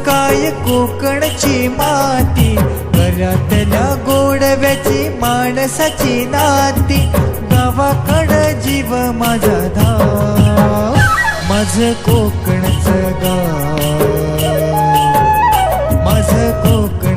काय कोकणची माती, घरातल्या गोडव्याची माणसाची नाती, गावाकडं जीव माझा धाव, माझं कोकणचं गाव, माझं कोकण